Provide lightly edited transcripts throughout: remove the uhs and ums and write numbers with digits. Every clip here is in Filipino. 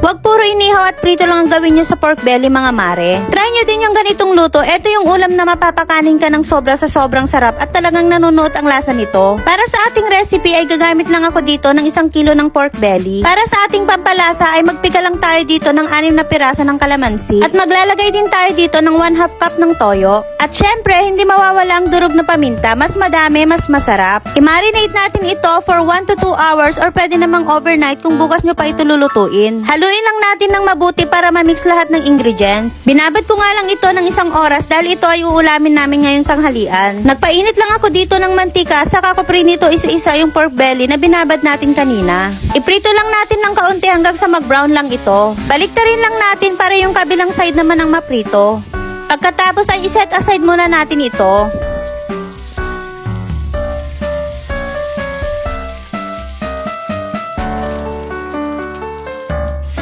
Huwag puro inihaw at prito lang ang gawin nyo sa pork belly mga mare. Try nyo din yung ganitong luto. Ito yung ulam na mapapakanin ka ng sobra sa sobrang sarap at talagang nanunuot ang lasa nito. Para sa ating recipe ay gagamit lang ako dito ng 1 kilo ng pork belly. Para sa ating pampalasa ay magpika lang tayo dito ng 6 na piraso ng kalamansi. At maglalagay din tayo dito ng 1/2 cup ng toyo. At syempre, hindi mawawala ang durog na paminta. Mas madami, mas masarap. I-marinate natin ito for 1 to 2 hours or pwede namang overnight kung bukas nyo pa ito lulutuin. Haluin lang natin ng mabuti para ma-mix lahat ng ingredients. Binabad ko nga lang ito ng 1 oras dahil ito ay uulamin namin ngayong tanghalian. Nagpainit lang ako dito ng mantika at saka ko prinito isa-isa yung pork belly na binabad natin kanina. Iprito lang natin ng kaunti hanggang sa mag-brown lang ito. Baliktarin lang natin para yung kabilang side naman ang maprito. Pagkatapos ay iset aside muna natin ito.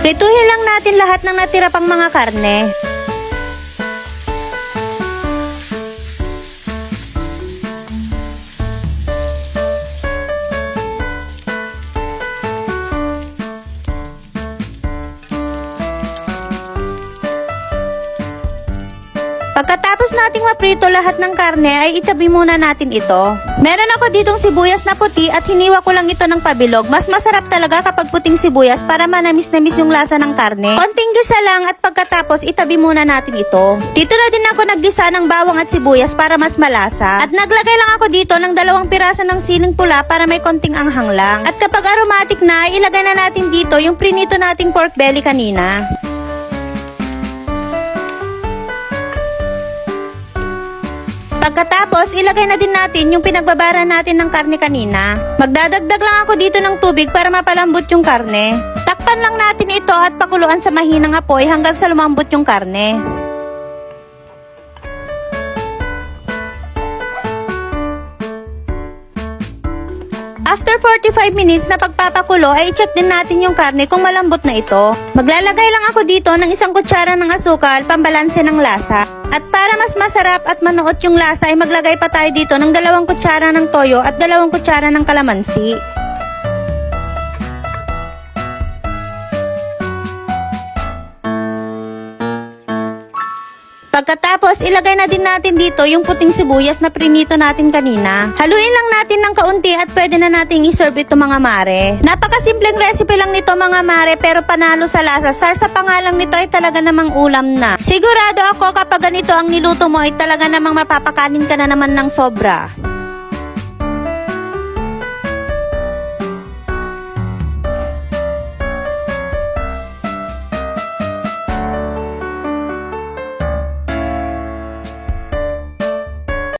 Prituhin lang natin lahat ng natira pang mga karne. Pagkatapos nating maprito lahat ng karne ay itabi muna natin ito. Meron ako ditong sibuyas na puti at hiniwa ko lang ito ng pabilog. Mas masarap talaga kapag puting sibuyas para manamis-namis yung lasa ng karne. Konting gisa lang at pagkatapos itabi muna natin ito. Dito na din ako naggisa ng bawang at sibuyas para mas malasa. At naglagay lang ako dito ng 2 piraso ng siling pula para may konting anghang lang. At kapag aromatic na, ilagay na natin dito yung prinito nating pork belly kanina. Pagkatapos, ilagay na din natin yung pinagbabara natin ng karne kanina. Magdadagdag lang ako dito ng tubig para mapalambot yung karne. Takpan lang natin ito at pakuluan sa mahinang apoy hanggang sa lumambot yung karne. After 45 minutes na pagpapakulo ay i-check din natin yung karne kung malambot na ito. Maglalagay lang ako dito ng 1 kutsara ng asukal pambalanse ng lasa. At para mas masarap at manuot yung lasa ay maglagay pa tayo dito ng 2 kutsara ng toyo at 2 kutsara ng kalamansi. Pagkatapos, ilagay na din natin dito yung puting sibuyas na prinito natin kanina. Haluin lang natin ng kaunti at pwede na nating iserve ito mga mare. Napakasimpleng recipe lang nito mga mare pero panalo sa lasa. Sarsa pa nga lang nito ay talaga namang ulam na. Sigurado ako kapag ganito ang niluto mo ay talaga namang mapapakanin ka na naman ng sobra.